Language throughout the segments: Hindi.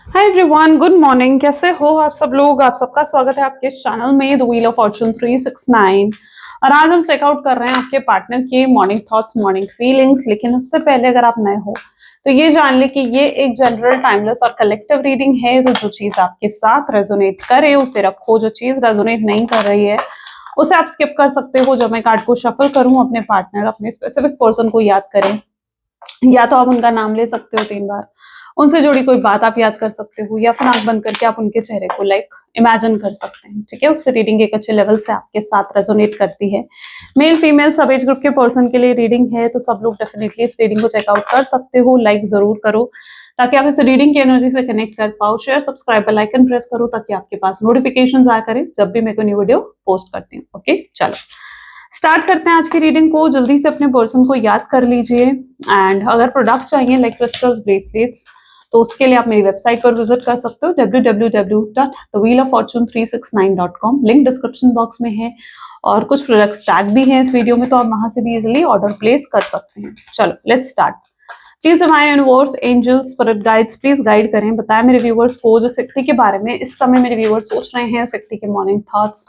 Hi everyone, good morning. कैसे हो आप सब लोग? आप सबका स्वागत है आपके चैनल में द व्हील ऑफ फॉर्चून 369। और आज हम चेकआउट कर रहे हैं आपके पार्टनर के मॉर्निंग थॉट्स, मॉर्निंग फीलिंग्स। लेकिन उससे पहले अगर आप नए हो तो ये जान ले कि ये एक जनरल, टाइमलेस और कलेक्टिव रीडिंग है। तो जो चीज आपके साथ रेजोनेट करे उसे रखो, जो चीज रेजोनेट नहीं कर रही है उसे आप स्किप कर सकते हो। जब मैं कार्ड को शफल करूं, अपने पार्टनर, अपने स्पेसिफिक पर्सन को याद करें, या तो आप उनका नाम ले सकते हो 3 बार, उनसे जुड़ी कोई बात आप याद कर सकते हो, या फिर आंख बंद करके आप उनके चेहरे को इमेजिन कर सकते हैं। ठीक है, उससे रीडिंग एक अच्छे लेवल से आपके साथ रेजोनेट करती है। मेल फीमेल सब एज ग्रुप के पर्सन के लिए रीडिंग है, तो सब लोग डेफिनेटली इस रीडिंग को चेकआउट कर सकते हो। लाइक जरूर करो ताकि आप इस रीडिंग की एनर्जी से कनेक्ट कर पाओ। Share, subscribe, bell icon press करो ताकि आपके पास नोटिफिकेशन आया करें जब भी मैं कोई न्यू वीडियो पोस्ट करती हूँ। ओके, चलो स्टार्ट करते हैं आज की रीडिंग को। जल्दी से अपने पर्सन को याद कर लीजिए। एंड अगर प्रोडक्ट चाहिए लाइक क्रिस्टल्स, ब्रेसलेट्स, तो उसके लिए आप मेरी वेबसाइट पर विजिट कर सकते हो www.thewheeloffortune369.com। लिंक डिस्क्रिप्शन बॉक्स में है और कुछ प्रोडक्ट्स टैग भी हैं इस वीडियो में, तो आप वहां से भी इजिली ऑर्डर प्लेस कर सकते हैं। चलो let's start. Please divine universe, angels, spirit guides, please guide करें, बताएं मेरे व्यूवर्स को जिस व्यक्ति के बारे में इस समय मेरे व्यूवर्स सोच रहे हैं, उस व्यक्ति के मॉर्निंग थॉट्स,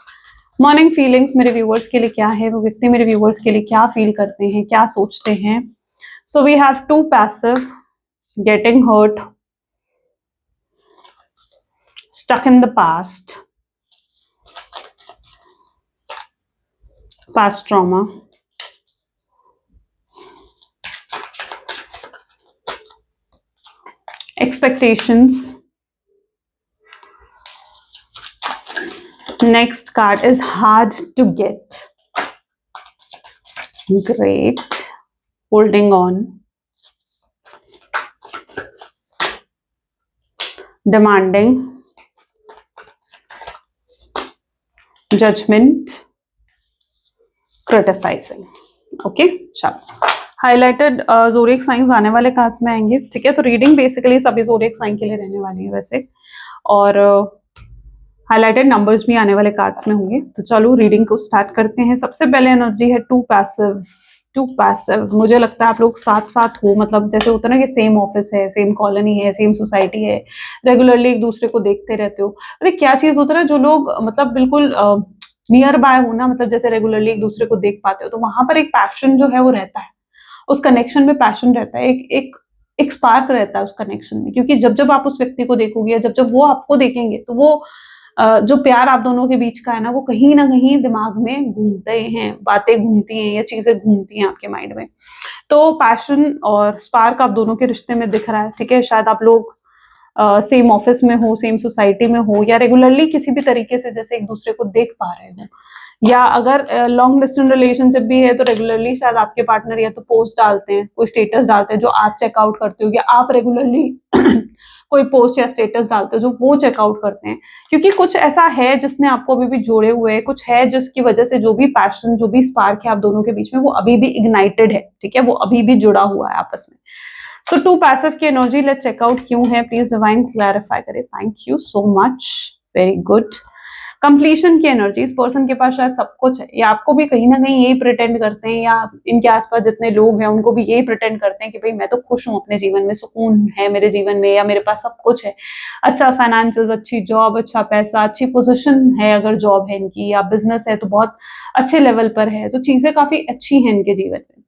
मॉर्निंग फीलिंग्स मेरे व्यूवर्स के लिए क्या है, वो व्यक्ति मेरे व्यूवर्स के लिए क्या फील करते हैं, क्या सोचते हैं। So we have 2 passive, getting hurt, stuck in the past trauma, expectations. Next card is hard to get. Great. Holding on. Demanding. Judgment. Criticizing. Okay, चलो हाईलाइटेड जोडिएक साइंस आने वाले कार्ड्स में आएंगे। ठीक है, तो रीडिंग बेसिकली सभी जोडिएक साइन के लिए रहने वाली है वैसे, और हाईलाइटेड नंबर्स भी आने वाले कार्ड्स में होंगे। तो चलो रीडिंग को स्टार्ट करते हैं। सबसे पहले एनर्जी है 2 पैसिव। 2 पैसिव, मुझे लगता है आप लोग साथ साथ हो, मतलब जैसे होता है ना कि सेम ऑफिस है, सेम कॉलोनी है, सेम सोसाइटी है, रेगुलरली एक दूसरे को देखते रहते हो। अरे क्या चीज होता है ना, जो लोग मतलब बिल्कुल नियर बाय हो ना, मतलब जैसे रेगुलरली एक दूसरे को देख पाते हो, तो वहां पर एक पैशन जो है वो रहता है, उस कनेक्शन में पैशन रहता है, एक स्पार्क रहता है उस कनेक्शन में। क्योंकि जब जब आप उस व्यक्ति को देखोगे, जब जब वो आपको देखेंगे, तो वो जो प्यार आप दोनों के बीच का है ना, वो कहीं ना कहीं दिमाग में घूमते हैं, बातें घूमती हैं या चीजें घूमती हैं आपके माइंड में। तो पैशन और स्पार्क आप दोनों के रिश्ते में दिख रहा है। ठीक है, शायद आप लोग सेम ऑफिस में हो, सेम सोसाइटी में हो, या रेगुलरली किसी भी तरीके से जैसे एक दूसरे को देख पा रहे हो, या अगर लॉन्ग डिस्टेंस रिलेशनशिप भी है तो रेगुलरली शायद आपके पार्टनर या तो पोस्ट डालते हैं, कोई स्टेटस डालते हैं जो आप चेकआउट करते हो, या आप रेगुलरली कोई पोस्ट या स्टेटस डालते हो जो वो चेकआउट करते हैं। क्योंकि कुछ ऐसा है जिसने आपको अभी भी जोड़े हुए है, कुछ है जिसकी वजह से जो भी पैशन, जो भी स्पार्क है आप दोनों के बीच में, वो अभी भी इग्नाइटेड है। ठीक है, वो अभी भी जुड़ा हुआ है आपस में। सो 2 पैसिव की एनर्जी लेट चेकआउट क्यों है, प्लीज डिवाइन क्लैरिफाई करे। Thank you so much, very good. Completion की एनर्जी, इस पर्सन के पास शायद सब कुछ है, या आपको भी कहीं ना कहीं यही प्रिटेंड करते हैं, या इनके आसपास जितने लोग हैं उनको भी यही प्रिटेंड करते हैं कि भाई मैं तो खुश हूँ अपने जीवन में, सुकून है मेरे जीवन में, या मेरे पास सब कुछ है, अच्छा फाइनेंसेस, अच्छी जॉब, अच्छा पैसा, अच्छी पोजीशन है अगर जॉब है इनकी, या बिजनेस है तो बहुत अच्छे लेवल पर है, तो चीजें काफी अच्छी हैं इनके जीवन में।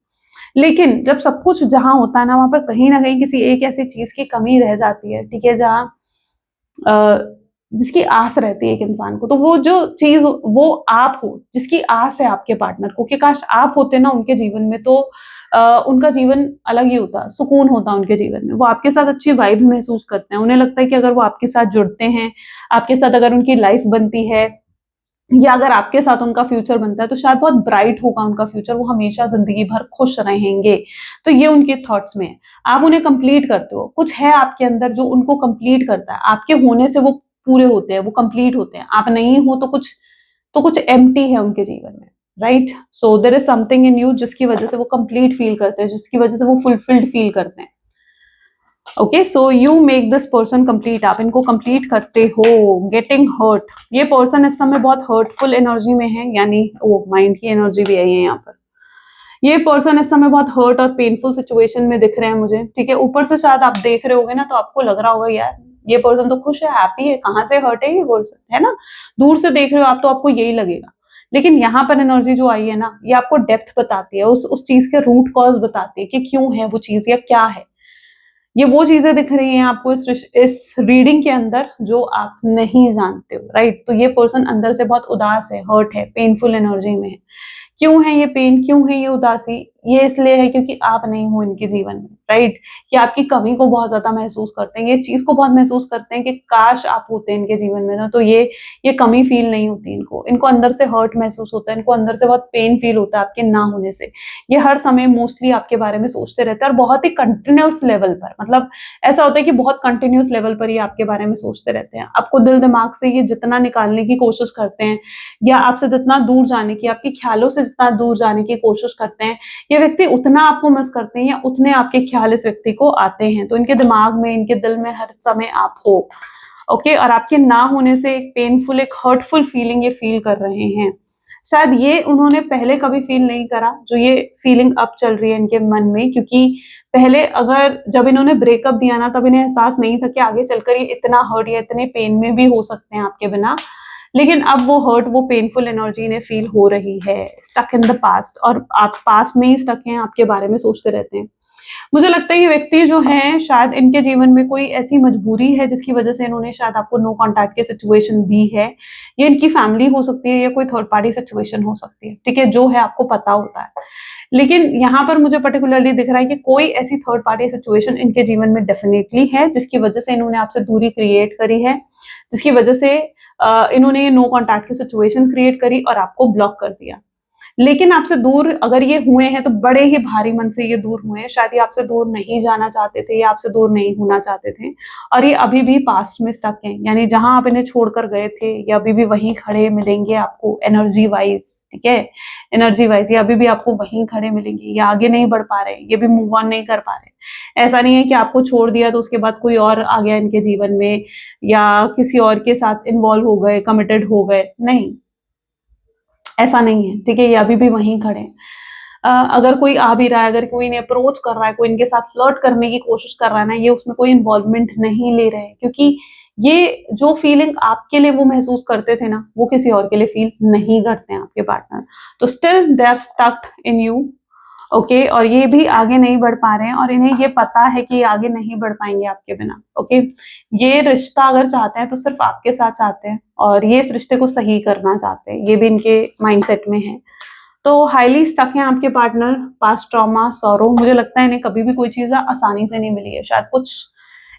लेकिन जब सब कुछ जहां होता है ना, वहां पर कहीं ना कहीं किसी एक ऐसी चीज की कमी रह जाती है। ठीक है, जहां जिसकी आस रहती है एक इंसान को, तो वो जो चीज, वो आप हो जिसकी आस है आपके पार्टनर को, कि काश आप होते ना उनके जीवन में, तो उनका जीवन अलग ही होता, सुकून होता उनके जीवन में। वो आपके साथ अच्छी वाइब महसूस करते हैं, उन्हें लगता है कि अगर वो आपके साथ जुड़ते हैं, आपके साथ अगर उनकी लाइफ बनती है, या अगर आपके साथ उनका फ्यूचर बनता है, तो शायद बहुत ब्राइट होगा उनका फ्यूचर, वो हमेशा जिंदगी भर खुश रहेंगे। तो ये उनके थॉट्स में है। आप उन्हें कंप्लीट करते हो, कुछ है आपके अंदर जो उनको कंप्लीट करता है, आपके होने से वो पूरे होते हैं, वो कंप्लीट होते हैं। आप नहीं हो तो कुछ एम्प्टी है उनके जीवन में, right? So there is something in you जिसकी वजह से वो कंप्लीट फील करते हैं, जिसकी वजह से वो फुलफिल्ड फील करते हैं। Okay, so you make this person complete, आप इनको कंप्लीट करते हो। गेटिंग हर्ट, ये पर्सन इस समय बहुत हर्टफुल एनर्जी में है, यानी वो माइंड की एनर्जी भी आई है यहाँ पर। ये पर्सन इस समय बहुत हर्ट और पेनफुल सिचुएशन में दिख रहे हैं मुझे। ठीक है, ऊपर से शायद आप देख रहे होगे ना, तो आपको लग रहा होगा यार ये पर्सन तो खुश है, हैप्पी है, कहाँ से हर्ट है ये पर्सन, है ना। दूर से देख रहे हो आप तो आपको यही लगेगा, लेकिन यहाँ पर एनर्जी जो आई है ना, ये आपको डेप्थ बताती है, उस चीज के रूट कॉज बताती है कि क्यों है वो चीज या क्या है। ये वो चीजें दिख रही हैं आपको इस रीडिंग के अंदर जो आप नहीं जानते हो, राइट। तो ये पर्सन अंदर से बहुत उदास है, हर्ट है, पेनफुल एनर्जी में है। क्यों है ये पेन, क्यों है ये उदासी? ये इसलिए है क्योंकि आप नहीं हो इनके जीवन में, राइट। कि आपकी कमी को बहुत ज्यादा महसूस करते हैं, ये चीज को बहुत महसूस करते हैं कि काश आप होते इनके जीवन में ना, तो ये कमी फील नहीं होती इनको। इनको अंदर से हर्ट महसूस होता है, इनको अंदर से बहुत पेन फील होता है आपके ना होने से। ये हर समय मोस्टली आपके बारे में सोचते रहते हैं, और बहुत ही कंटिन्यूस लेवल पर, मतलब ऐसा होता है कि बहुत कंटिन्यूस लेवल पर ये आपके बारे में सोचते रहते हैं। आपको दिल दिमाग से ये जितना निकालने की कोशिश करते हैं, या आपसे जितना दूर जाने की, आपके ख्यालों से जितना दूर जाने की कोशिश करते हैं, ये व्यक्ति उतना आपको मिस करते हैं, या उतने आपके ख्याल इस व्यक्ति को आते हैं। तो इनके दिमाग में, इनके दिल में हर समय आप हो, ओके। और आपके ना होने से एक पेनफुल, एक हर्टफुल फीलिंग ये फील कर रहे हैं। शायद ये उन्होंने पहले कभी फील नहीं करा, जो ये फीलिंग अब चल रही है इनके मन में, क्योंकि पहले अगर जब इन्होंने ब्रेकअप दिया ना, तब इन्हें एहसास नहीं था कि आगे चलकर ये इतना हर्ट या इतने पेन में भी हो सकते हैं आपके बिना। लेकिन अब वो हर्ट, वो पेनफुल एनर्जी इन्हें फील हो रही है, स्टक इन द पास्ट, और आप पास्ट में ही स्टक हैं, आपके बारे में सोचते रहते हैं। मुझे लगता है ये व्यक्ति जो हैं, शायद इनके जीवन में कोई ऐसी मजबूरी है जिसकी वजह से इन्होंने शायद आपको नो कॉन्टैक्ट की सिचुएशन दी है। ये इनकी फैमिली हो सकती है, या कोई थर्ड पार्टी सिचुएशन हो सकती है, ठीक है, जो है आपको पता होता है। लेकिन यहाँ पर मुझे पर्टिकुलरली दिख रहा है कि कोई ऐसी थर्ड पार्टी सिचुएशन इनके जीवन में डेफिनेटली है, जिसकी वजह से इन्होंने आपसे दूरी क्रिएट करी है, जिसकी वजह से इन्होंने ये नो कॉन्टैक्ट की सिचुएशन क्रिएट करी और आपको ब्लॉक कर दिया। लेकिन आपसे दूर अगर ये हुए हैं तो बड़े ही भारी मन से ये दूर हुए हैं। शायद ये आपसे दूर नहीं जाना चाहते थे, या आपसे दूर नहीं होना चाहते थे, और ये अभी भी पास्ट में स्टक हैं। यानी जहां आप इन्हें छोड़कर गए थे, ये अभी भी वहीं खड़े मिलेंगे आपको एनर्जी वाइज, ठीक है। एनर्जी वाइज ये अभी भी आपको वहीं खड़े मिलेंगे, ये आगे नहीं बढ़ पा रहे, ये भी मूव ऑन नहीं कर पा रहे। ऐसा नहीं है कि आपको छोड़ दिया तो उसके बाद कोई और आ गया इनके जीवन में, या किसी और के साथ इन्वॉल्व हो गए, कमिटेड हो गए, नहीं, ऐसा नहीं है, ठीक है। ये अभी भी वहीं खड़े हैं। अगर कोई आ भी रहा है, अगर कोई इन्हें अप्रोच कर रहा है, कोई इनके साथ फ्लर्ट करने की कोशिश कर रहा है ना, ये उसमें कोई इन्वॉल्वमेंट नहीं ले रहे हैं, क्योंकि ये जो फीलिंग आपके लिए वो महसूस करते थे ना, वो किसी और के लिए फील नहीं करते हैं आपके पार्टनर। तो still they are stuck in you, okay. और ये भी आगे नहीं बढ़ पा रहे हैं, और इन्हें ये पता है कि ये आगे नहीं बढ़ पाएंगे आपके बिना, ओके। ये रिश्ता अगर चाहते हैं तो सिर्फ आपके साथ चाहते हैं, और ये इस रिश्ते को सही करना चाहते हैं, ये भी इनके माइंडसेट में है। तो हाईली स्टक है आपके पार्टनर, पास्ट ट्रॉमा, सॉरो। मुझे लगता है इन्हें कभी भी कोई चीज आसानी से नहीं मिली है, शायद कुछ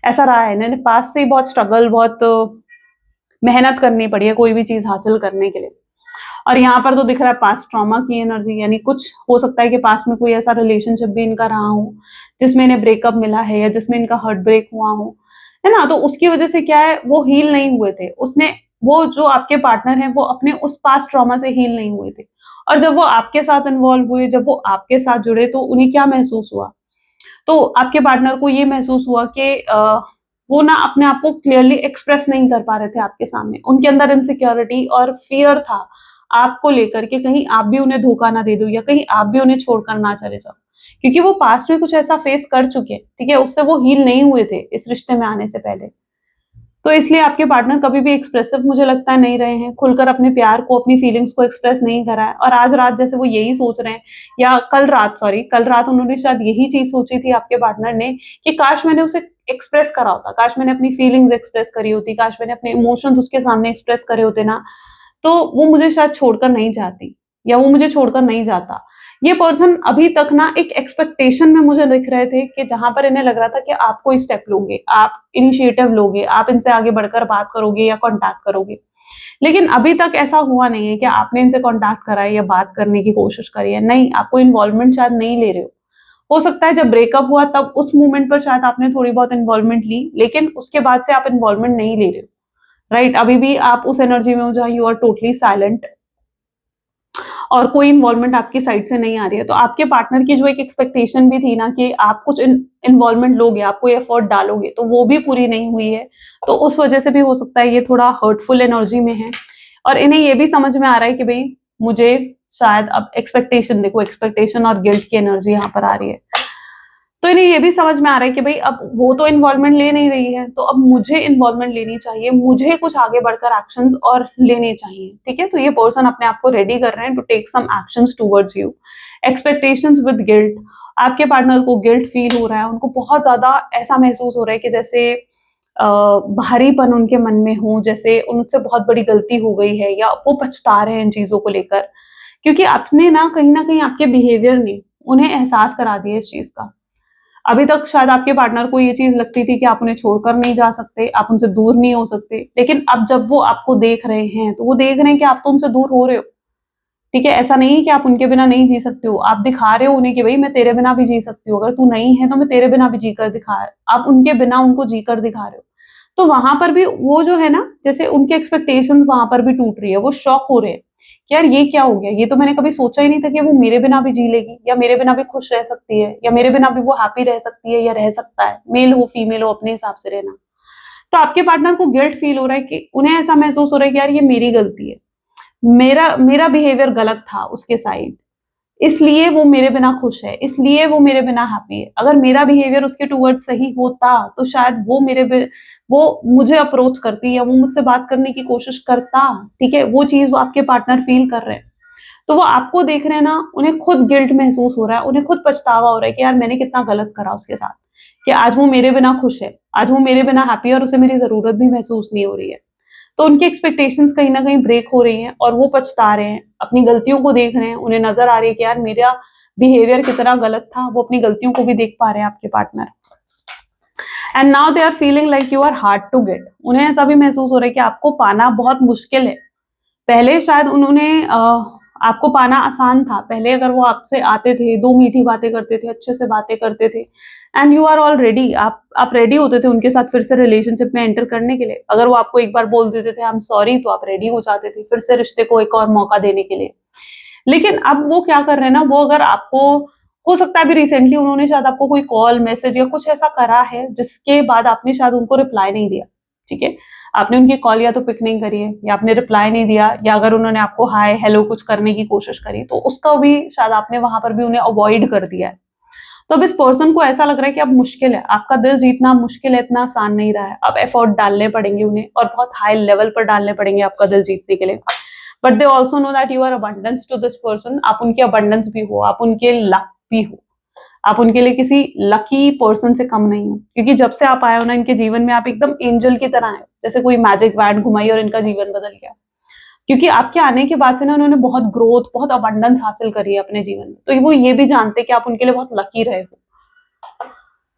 ऐसा रहा है, इन्हें पास्ट से ही बहुत स्ट्रगल, बहुत मेहनत करनी पड़ी है कोई भी चीज हासिल करने के लिए। और यहाँ पर तो दिख रहा है पास्ट ट्रॉमा की एनर्जी, यानी कुछ हो सकता है कि पास्ट में कोई ऐसा रिलेशनशिप भी इनका रहा हो जिसमें इन्हें ब्रेकअप मिला है, या जिसमें इनका हार्ट ब्रेक हुआ हो, है ना। तो उसकी वजह से क्या है, वो हील नहीं हुए थे, उसने, वो जो आपके पार्टनर है वो अपने उस पास्ट ट्रॉमा से हील नहीं हुए थे। और जब वो आपके साथ इन्वॉल्व हुए, जब वो आपके साथ जुड़े, तो उन्हें क्या महसूस हुआ? तो आपके पार्टनर को ये महसूस हुआ कि वो ना अपने आप को क्लियरली एक्सप्रेस नहीं कर पा रहे थे आपके सामने। उनके अंदर इनसिक्योरिटी और फियर था आपको लेकर के, कहीं आप भी उन्हें धोखा ना दे दो, या कहीं आप भी उन्हें छोड़कर ना चले जाओ, क्योंकि वो पास्ट में कुछ ऐसा फेस कर चुके हैं, ठीक है। उससे वो हील नहीं हुए थे इस रिश्ते में आने से पहले। तो इसलिए आपके पार्टनर कभी भी एक्सप्रेसिव मुझे लगता है नहीं रहे हैं, खुलकर अपने प्यार को, अपनी फीलिंग्स को एक्सप्रेस नहीं करा है। और आज रात जैसे वो यही सोच रहे हैं, या कल रात उन्होंने शायद यही चीज सोची थी आपके पार्टनर ने, कि काश मैंने उसे एक्सप्रेस करा होता, काश मैंने अपनी फीलिंग्स एक्सप्रेस करी होती, काश मैंने अपने इमोशंस उसके सामने एक्सप्रेस करे होते ना, तो वो मुझे शायद छोड़कर नहीं जाती, या वो मुझे छोड़कर नहीं जाता। ये पर्सन अभी तक ना एक एक्सपेक्टेशन में मुझे दिख रहे थे, कि जहां पर इन्हें लग रहा था कि आप कोई स्टेप लोगे, आप इनिशिएटिव लोगे, आप इनसे आगे बढ़कर बात करोगे या कांटेक्ट करोगे। लेकिन अभी तक ऐसा हुआ नहीं है कि आपने इनसे कांटेक्ट करा है या बात करने की कोशिश करी है। नहीं, आपको इन्वॉल्वमेंट शायद नहीं ले रहे हो सकता है जब ब्रेकअप हुआ तब उस मोमेंट पर शायद आपने थोड़ी बहुत इन्वॉल्वमेंट ली, लेकिन उसके बाद से आप इन्वॉल्वमेंट नहीं ले रहे हो, राइट। अभी भी आप उस एनर्जी में हो जहां यू आर टोटली साइलेंट, और कोई इन्वॉल्वमेंट आपकी साइड से नहीं आ रही है। तो आपके पार्टनर की जो एक एक्सपेक्टेशन भी थी ना, कि आप कुछ इन्वॉल्वमेंट लोगे, आप कोई एफर्ट डालोगे, तो वो भी पूरी नहीं हुई है। तो उस वजह से भी हो सकता है ये थोड़ा हर्टफुल एनर्जी में है, और इन्हें ये भी समझ में आ रहा है कि भाई मुझे शायद अब एक्सपेक्टेशन, देखो एक्सपेक्टेशन और गिल्ट की एनर्जी यहाँ पर आ रही है। तो इन्हें ये भी समझ में आ रहा है कि भाई अब वो तो इन्वॉल्वमेंट ले नहीं रही है, तो अब मुझे इन्वॉल्वमेंट लेनी चाहिए, मुझे कुछ आगे बढ़कर एक्शंस और लेने चाहिए, ठीक है। तो ये पर्सन अपने आप को रेडी कर रहे हैं to take some actions towards you. Expectations with guilt, आपके पार्टनर को गिल्ट फील हो रहा है, उनको बहुत ज्यादा ऐसा महसूस हो रहा है कि जैसे भारीपन उनके मन में हो, जैसे उनसे बहुत बड़ी गलती हो गई है या वो पछता रहे हैं इन चीजों को लेकर, क्योंकि आपने ना कहीं आपके बिहेवियर ने उन्हें एहसास करा दिया इस चीज का। अभी तक शायद आपके पार्टनर को ये चीज लगती थी कि आप उन्हें छोड़कर नहीं जा सकते, आप उनसे दूर नहीं हो सकते, लेकिन अब जब वो आपको देख रहे हैं तो वो देख रहे हैं कि आप तो उनसे दूर हो रहे हो, ठीक है। ऐसा नहीं है कि आप उनके बिना नहीं जी सकते हो, आप दिखा रहे हो उन्हें कि भाई मैं तेरे बिना भी जी सकती हूँ, अगर तू नहीं है तो मैं तेरे बिना भी जीकर दिखा, आप उनके बिना उनको जीकर दिखा रहे हो। तो वहां पर भी वो जो है ना, जैसे उनके एक्सपेक्टेशंस वहां पर भी टूट रही है, वो शॉक हो रहे हैं कि यार ये क्या हो गया, ये तो मैंने कभी सोचा ही नहीं था कि वो मेरे बिना भी जी लेगी, या मेरे बिना भी खुश रह सकती है, या मेरे बिना भी वो हैप्पी रह सकती है या रह सकता है, मेल हो फीमेल हो अपने हिसाब से रहना। तो आपके पार्टनर को गिल्ट फील हो रहा है कि उन्हें ऐसा महसूस हो रहा है कि यार ये मेरी गलती है, मेरा मेरा बिहेवियर गलत था उसके साइड, इसलिए वो मेरे बिना खुश है, इसलिए वो मेरे बिना हैप्पी है। अगर मेरा बिहेवियर उसके टुवर्ड्स सही होता तो शायद वो मुझे अप्रोच करती या वो मुझसे बात करने की कोशिश करता, ठीक है। वो चीज वो आपके पार्टनर फील कर रहे हैं, तो वो आपको देख रहे हैं ना, उन्हें खुद गिल्ट महसूस हो रहा है, उन्हें खुद पछतावा हो रहा है कि यार मैंने कितना गलत करा उसके साथ, कि आज वो मेरे बिना खुश है, आज वो मेरे बिना हैप्पी है और उसे मेरी जरूरत भी महसूस नहीं हो रही है। तो उनकी एक्सपेक्टेशंस कहीं न कहीं ब्रेक हो रही हैं और वो पछता रहे हैं, अपनी गलतियों को देख रहे हैं, उन्हें नज़र आ रही है कि यार मेरा बिहेवियर कितना गलत था, वो अपनी गलतियों को भी देख पा रहे हैं आपके partner. And now they are feeling like you are hard to get, उन्हें ऐसा भी महसूस हो रहा है कि आपको पाना बहुत मुश्किल है। पहले शायद उन्होंने आपको पाना आसान था, पहले अगर वो आपसे आते थे, 2 मीठी बातें करते थे, अच्छे से बातें करते थे and you are all ready, आप रेडी होते थे उनके साथ फिर से रिलेशनशिप में एंटर करने के लिए। अगर वो आपको एक बार बोल देते थे आई एम सॉरी, तो आप रेडी हो जाते थे फिर से रिश्ते को एक और मौका देने के लिए। लेकिन अब वो क्या कर रहे हैं ना, वो अगर आपको, हो सकता है अभी रिसेंटली उन्होंने शायद आपको कोई कॉल, मैसेज या कुछ ऐसा करा है जिसके बाद आपने शायद उनको रिप्लाई नहीं दिया, ठीक है। आपने उनकी कॉल या तो पिक नहीं करी है, या आपने रिप्लाई नहीं दिया, या अगर उन्होंने आपको हाय हेलो कुछ करने की कोशिश करी तो उसका भी शायद आपने वहां पर भी उन्हें अवॉइड कर दिया है। तो अब इस पर्सन को ऐसा लग रहा है कि अब मुश्किल है, आपका दिल जीतना मुश्किल है, इतना आसान नहीं रहा है, अब एफर्ट डालने पड़ेंगे उन्हें और बहुत हाई लेवल पर डालने पड़ेंगे आपका दिल जीतने के लिए। But they also know that you are abundance to this person, आप उनकी अबंडेंस भी हो, आप उनके लक भी हो, आप उनके लिए किसी लकी पर्सन से कम नहीं हो, क्योंकि जब से आप आए हो ना इनके जीवन में आप एकदम एंजल की तरह आए, जैसे कोई मैजिक वैन घुमाई और इनका जीवन बदल गया। क्योंकि आपके आने के बाद से ना उन्होंने बहुत ग्रोथ, बहुत अबंडेंस हासिल करी है अपने जीवन में, तो वो ये भी जानते हैं कि आप उनके लिए बहुत लकी रहे हो,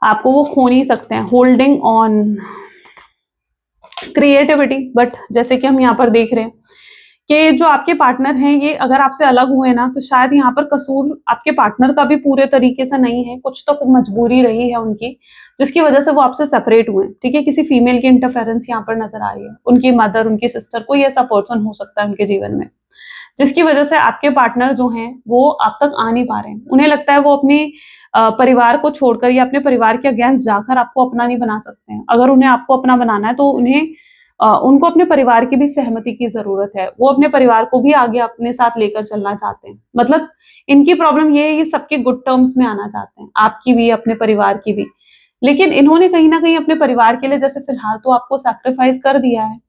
आपको वो खो नहीं सकते हैं। होल्डिंग ऑन क्रिएटिविटी, बट जैसे कि हम यहाँ पर देख रहे हैं कि जो आपके पार्टनर हैं ये अगर आपसे अलग हुए ना, तो शायद यहाँ पर कसूर आपके पार्टनर का भी पूरे तरीके से नहीं है, कुछ तो मजबूरी रही है उनकी जिसकी वजह से वो आपसे सेपरेट हुए, ठीक है। किसी फीमेल की इंटरफेरेंस यहाँ पर नजर आ रही है, उनकी मदर, उनकी सिस्टर, कोई ऐसा पर्सन हो सकता है उनके जीवन में जिसकी वजह से आपके पार्टनर जो हैं वो आप तक आ नहीं पा रहे हैं। उन्हें लगता है वो अपनी परिवार को छोड़कर या अपने परिवार के अगेंस्ट जाकर आपको अपना नहीं बना सकते हैं। अगर उन्हें आपको अपना बनाना है तो उनको अपने परिवार की भी सहमति की जरूरत है, वो अपने परिवार को भी आगे अपने साथ लेकर चलना चाहते हैं। मतलब इनकी प्रॉब्लम ये है, ये सबके गुड टर्म्स में आना चाहते हैं, आपकी भी अपने परिवार की भी। लेकिन इन्होंने कहीं ना कहीं अपने परिवार के लिए जैसे फिलहाल तो आपको सैक्रिफाइस कर दिया है,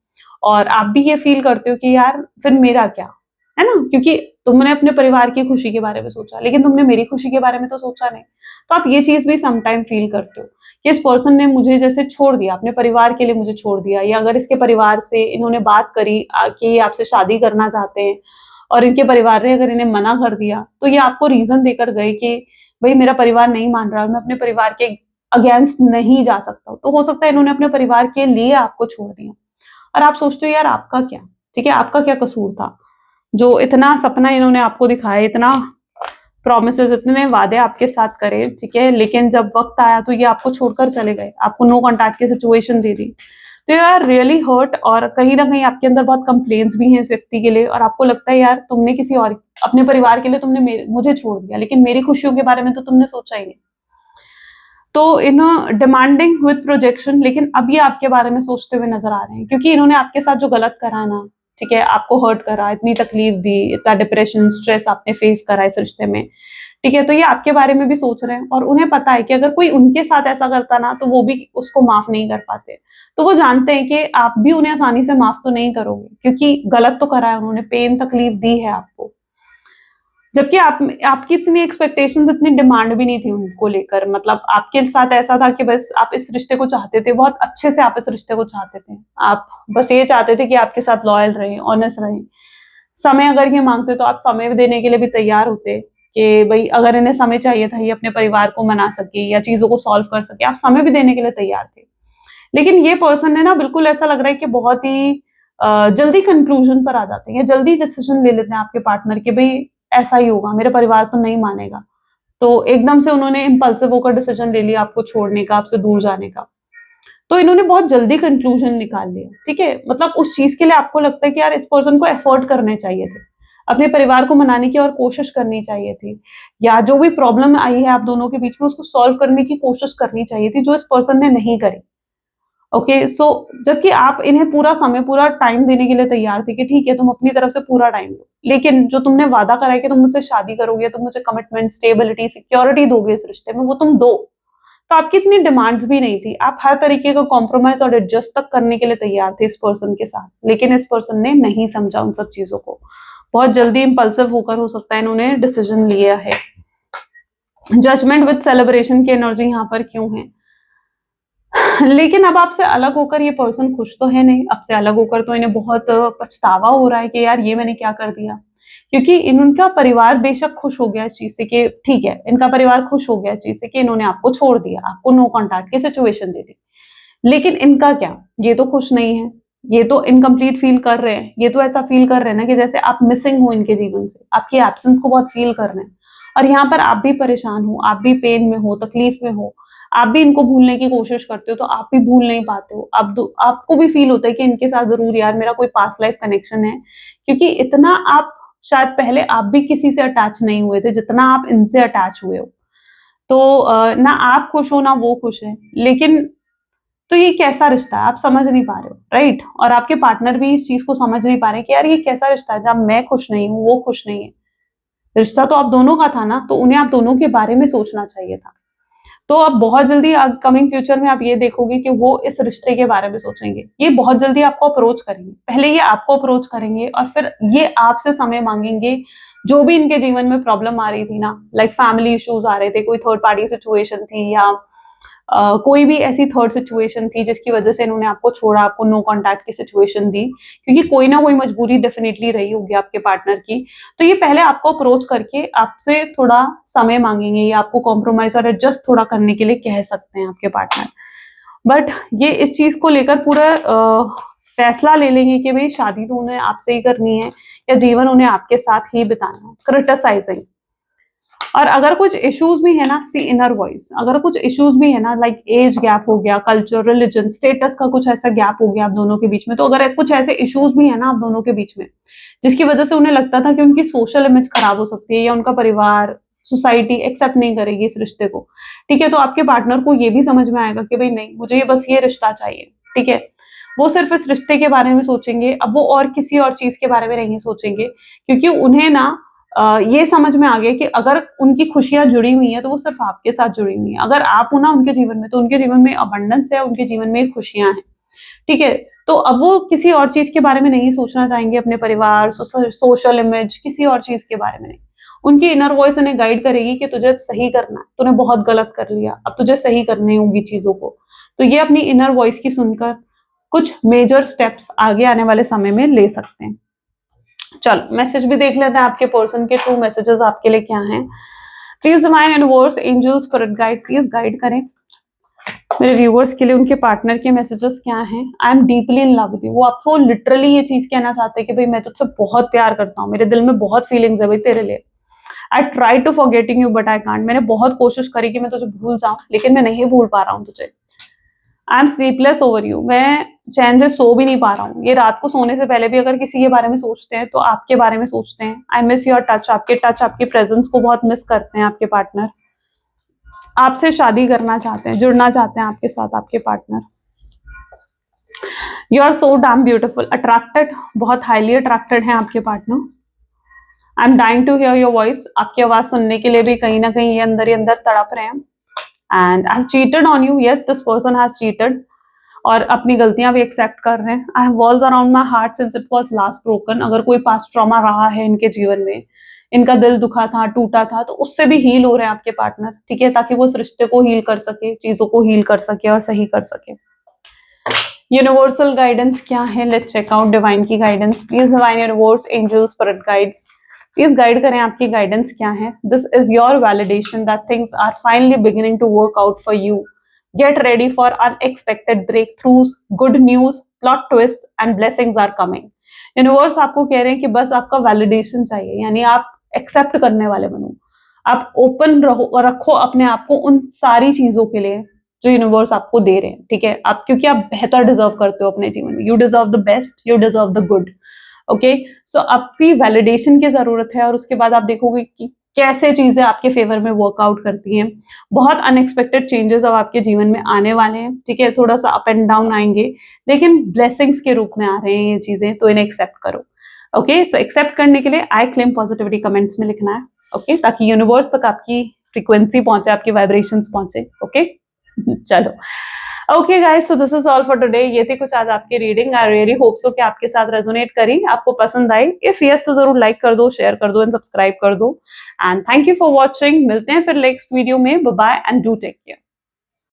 और आप भी ये फील करते हो कि यार फिर मेरा क्या, है ना, क्योंकि तुमने अपने परिवार की खुशी के बारे में सोचा लेकिन तुमने मेरी खुशी के बारे में तो सोचा नहीं। तो आप ये चीज भी समटाइम फील करते हो कि इस पर्सन ने मुझे जैसे छोड़ दिया, अपने परिवार के लिए मुझे छोड़ दिया, या अगर इसके परिवार से इन्होंने बात करी कि ये आपसे शादी करना चाहते हैं और इनके परिवार ने अगर इन्हें मना कर दिया, तो ये आपको रीजन देकर गए कि भाई मेरा परिवार नहीं मान रहा, मैं अपने परिवार के अगेंस्ट नहीं जा सकता। तो हो सकता है इन्होंने अपने परिवार के लिए आपको छोड़ दिया, और आप सोचते हो यार आपका क्या, ठीक है, आपका क्या कसूर था, जो इतना सपना इन्होंने आपको दिखाया, इतना प्रोमिसेस, इतने वादे आपके साथ करे, ठीक है, लेकिन जब वक्त आया तो ये आपको छोड़कर चले गए, आपको नो कॉन्टैक्ट की सिचुएशन दे दी। तो यू आर रियली हर्ट, और कहीं ना कहीं आपके अंदर बहुत कंप्लेंट्स भी हैं इस व्यक्ति के लिए, और आपको लगता है यार तुमने किसी और अपने परिवार के लिए तुमने मुझे छोड़ दिया, लेकिन मेरी खुशियों के बारे में तो तुमने सोचा ही नहीं। तो इन डिमांडिंग विद प्रोजेक्शन, लेकिन अब ये आपके बारे में सोचते हुए नजर आ रहे हैं, क्योंकि इन्होंने आपके साथ जो गलत करा ना, ठीक है, आपको हर्ट करा, इतनी तकलीफ दी, इतना डिप्रेशन स्ट्रेस आपने फेस करा इस रिश्ते में, ठीक है, तो ये आपके बारे में भी सोच रहे हैं और उन्हें पता है कि अगर कोई उनके साथ ऐसा करता ना तो वो भी उसको माफ नहीं कर पाते। तो वो जानते हैं कि आप भी उन्हें आसानी से माफ तो नहीं करोगे क्योंकि गलत तो करा है उन्होंने, पेन तकलीफ दी है आपको। जबकि आपकी इतनी एक्सपेक्टेशंस, इतनी डिमांड भी नहीं थी उनको लेकर, मतलब आपके साथ ऐसा था कि बस आप इस रिश्ते को चाहते थे, बहुत अच्छे से आप इस रिश्ते को चाहते थे। आप बस ये चाहते थे कि आपके साथ लॉयल रहें, ऑनेस्ट रहें। समय अगर ये मांगते तो आप समय देने के लिए भी तैयार होते कि भाई अगर इन्हें समय चाहिए था, ये अपने परिवार को मना सके या चीज़ों को सॉल्व कर सके, आप समय भी देने के लिए तैयार थे। लेकिन ये पर्सन है ना, बिल्कुल ऐसा लग रहा है कि बहुत ही जल्दी कंक्लूजन पर आ जाते हैं या जल्दी डिसीजन ले लेते हैं आपके पार्टनर कि भई ऐसा ही होगा, मेरा परिवार तो नहीं मानेगा। तो एकदम से उन्होंने इम्पल्सिव होकर डिसीजन ले लिया आपको छोड़ने का, आपसे दूर जाने का। तो इन्होंने बहुत जल्दी कंक्लूजन निकाल लिया, ठीक है? मतलब उस चीज़ के लिए आपको लगता है कि यार इस पर्सन को एफर्ट करने चाहिए थे। अपने परिवार को मनाने की और कोशिश करनी चाहिए थी या जो भी प्रॉब्लम आई है आप दोनों के बीच में उसको सॉल्व करने की कोशिश करनी चाहिए थी, जो इस पर्सन ने नहीं करी। ओके, सो जबकि आप इन्हें पूरा समय, पूरा टाइम देने के लिए तैयार थे कि ठीक है, तुम अपनी तरफ से पूरा टाइम दो। लेकिन जो तुमने वादा करा है कि तुम मुझसे शादी करोगे, तुम मुझे कमिटमेंट, स्टेबिलिटी, सिक्योरिटी दोगे इस रिश्ते में, वो तुम दो। तो आपकी इतनी डिमांड्स भी नहीं थी। आप हर तरीके का कॉम्प्रोमाइज़ और एडजस्ट तक करने के लिए तैयार थे इस पर्सन के साथ। लेकिन इस पर्सन ने नहीं समझा उन सब चीज़ों को। बहुत जल्दी इम्पल्सिव होकर हो सकता है इन्होंने डिसीजन लिया है। जजमेंट विद सेलिब्रेशन की एनर्जी यहाँ पर क्यों है? लेकिन अब आपसे अलग होकर ये पर्सन खुश तो है नहीं। आपसे अलग होकर तो इन्हें बहुत पछतावा हो रहा है कि यार ये मैंने क्या कर दिया। क्योंकि इनका परिवार बेशक खुश हो गया इस चीज़ से कि ठीक है, इनका परिवार खुश हो गया इस चीज़ से कि इन्होंने आपको छोड़ दिया, आपको नो कॉन्टैक्ट की सिचुएशन दे दी। लेकिन इनका क्या? ये तो खुश नहीं है। ये तो इनकम्प्लीट फ़ील कर रहे हैं। ये तो ऐसा फ़ील कर रहे हैं ना कि जैसे आप मिसिंग हो इनके जीवन से। आपकी एब्सेंस को बहुत फ़ील कर रहे हैं। और यहाँ पर आप भी परेशान हो, आप भी पेन में हो, तकलीफ में हो। आप भी इनको भूलने की कोशिश करते हो, तो आप भी भूल नहीं पाते हो। आपको भी फ़ील होता है कि इनके साथ ज़रूर यार मेरा कोई पास्ट लाइफ़ कनेक्शन है। क्योंकि इतना आप शायद पहले आप भी किसी से अटैच नहीं हुए थे, जितना आप इनसे अटैच हुए हो। तो ना आप खुश हो, ना वो खुश है। लेकिन तो ये कैसा रिश्ता है? आप समझ नहीं पा रहे हो, राइट? और आपके पार्टनर भी इस चीज़ को समझ नहीं पा रहे कि यार ये कैसा रिश्ता है जब मैं खुश नहीं हूँ, वो खुश नहीं है। रिश्ता तो आप दोनों का था ना, तो उन्हें आप दोनों के बारे में सोचना चाहिए था। तो अब बहुत जल्दी कमिंग फ्यूचर में आप ये देखोगे कि वो इस रिश्ते के बारे में सोचेंगे। ये बहुत जल्दी आपको अप्रोच करेंगे। पहले ये आपको अप्रोच करेंगे और फिर ये आपसे समय माँगेंगे। जो भी इनके जीवन में प्रॉब्लम आ रही थी ना, लाइक फैमिली इश्यूज़ आ रहे थे, कोई थर्ड पार्टी सिचुएशन थी या कोई भी ऐसी थर्ड सिचुएशन थी जिसकी वजह से इन्होंने आपको छोड़ा, आपको नो कॉन्टैक्ट की सिचुएशन दी, क्योंकि कोई ना कोई मजबूरी डेफिनिटली रही होगी आपके पार्टनर की। तो ये पहले आपको अप्रोच करके आपसे थोड़ा समय माँगेंगे या आपको कॉम्प्रोमाइज़ और एडजस्ट थोड़ा करने के लिए कह सकते हैं आपके पार्टनर। बट ये इस चीज़ को लेकर पूरा फैसला ले लेंगे कि भई शादी तो उन्हें आपसे ही करनी है या जीवन उन्हें आपके साथ ही बिताना है। क्रिटिसाइज़िंग। और अगर कुछ इश्यूज भी है ना, सी इनर वॉइस, अगर कुछ इश्यूज भी है ना, लाइक एज गैप हो गया, कल्चर, रिलीजन, स्टेटस का कुछ ऐसा गैप हो गया आप दोनों के बीच में, तो अगर कुछ ऐसे इश्यूज भी है ना आप दोनों के बीच में जिसकी वजह से उन्हें लगता था कि उनकी सोशल इमेज खराब हो सकती है या उनका परिवार, सोसाइटी एक्सेप्ट नहीं करेगी इस रिश्ते को, ठीक है, तो आपके पार्टनर को ये भी समझ में आएगा कि भाई नहीं, मुझे ये बस ये रिश्ता चाहिए, ठीक है। वो सिर्फ इस रिश्ते के बारे में सोचेंगे, अब वो और किसी और चीज के बारे में नहीं सोचेंगे, क्योंकि उन्हें ना ये समझ में आ गया कि अगर उनकी खुशियाँ जुड़ी हुई हैं, तो वो सिर्फ़ आपके साथ जुड़ी हुई हैं। अगर आप हो ना उनके जीवन में, तो उनके जीवन में अबंडेंस है, उनके जीवन में खुशियाँ हैं, ठीक है? तो अब वो किसी और चीज़ के बारे में नहीं सोचना चाहेंगे, अपने परिवार, सोशल इमेज, किसी और चीज़ के बारे में नहीं। उनकी इनर वॉइस उन्हें गाइड करेगी कि तुझे अब सही करना है, तूने बहुत गलत कर लिया, अब तुझे सही करनी होगी चीज़ों को। तो ये अपनी इनर वॉइस की सुनकर कुछ मेजर स्टेप्स आगे आने वाले समय में ले सकते हैं। चलो मैसेज भी देख लेते हैं आपके पर्सन के ट्रू मैसेजेस आपके लिए क्या हैं। Please divine universe, angels, spirit guide, please guide करें मेरे व्यूअर्स के लिए उनके पार्टनर के मैसेजेस क्या हैं। I am deeply in love with you. वो आपको लिटरली ये चीज कहना चाहते हैं कि भाई मैं तुझसे बहुत प्यार करता हूँ, मेरे दिल में बहुत फीलिंग्स है भाई तेरे लिए। I try to forgetting you but I can't. मैंने बहुत कोशिश करी कि मैं तुझे भूल जाऊं, लेकिन मैं नहीं भूल पा रहा हूँ तुझे। I am sleepless over you. मैं चैन से सो भी नहीं पा रहा हूँ। ये रात को सोने से पहले भी अगर किसी के बारे में सोचते हैं तो आपके बारे में सोचते हैं। I miss your touch. आपके टच, आपकी प्रेजेंस को बहुत मिस करते हैं आपके पार्टनर। आपसे शादी करना चाहते हैं, जुड़ना चाहते हैं आपके साथ आपके partner. You are so damn beautiful, attracted, बहुत हाईली अट्रैक्टेड हैं आपके partner. I am dying to hear your voice, आपकी आवाज सुनने के लिए भी कहीं ना कहीं ये अंदर ही अंदर तड़प रहे हैं। And I have cheated on you, yes this person has cheated, और अपनी गलतियां भी एक्सेप्ट कर रहे हैं। I have walls around my heart since it was last broken. अगर कोई पास्ट ट्रॉमा रहा है इनके जीवन में, इनका दिल दुखा था, टूटा था, तो उससे भी हील हो रहे हैं आपके पार्टनर, ठीक है, ताकि वो इस रिश्ते को हील कर सके, चीजों को हील कर सके और सही कर सके। यूनिवर्सल गाइडेंस क्या है, लेट्स चेक आउट डिवाइन की guidance. Please divine universe, angels, spirit guides, please guide करें, आपकी गाइडेंस क्या है। This is your validation that things are finally beginning to work out for you. Get ready for unexpected breakthroughs, good news, plot twist and blessings are coming. Universe आपको कह रहे हैं कि बस आपका वैलिडेशन चाहिए, यानी आप एक्सेप्ट करने वाले बनो, आप ओपन रखो अपने आप को उन सारी चीजों के लिए जो यूनिवर्स आपको दे रहे हैं, ठीक है। आप क्योंकि आप बेहतर डिजर्व करते हो अपने जीवन में, you deserve the best, you deserve the good, okay. So आपकी वैलिडेशन की जरूरत है, और उसके बाद आप देखोगे कि कैसे चीजें आपके फेवर में वर्कआउट करती हैं। बहुत अनएक्सपेक्टेड चेंजेस अब आपके जीवन में आने वाले हैं, ठीक है, थोड़ा सा अप एंड डाउन आएंगे, लेकिन ब्लेसिंग्स के रूप में आ रहे हैं ये चीजें, तो इन्हें एक्सेप्ट करो, ओके। सो एक्सेप्ट करने के लिए आई क्लेम पॉजिटिविटी कमेंट्स में लिखना है, ओके, ताकि यूनिवर्स तक आपकी फ्रीक्वेंसी पहुंचे, आपकी वाइब्रेशंस पहुंचे, ओके। चलो, okay guys, so this is all for today. ये थी कुछ आज आपकी reading. I really hope so कि आपके साथ रेजोनेट करी, आपको पसंद आई। इफ यस तो जरूर लाइक कर दो, शेयर कर दो एंड सब्सक्राइब कर दो। And thank you for watching. मिलते हैं फिर नेक्स्ट वीडियो में। Bye bye and do take care.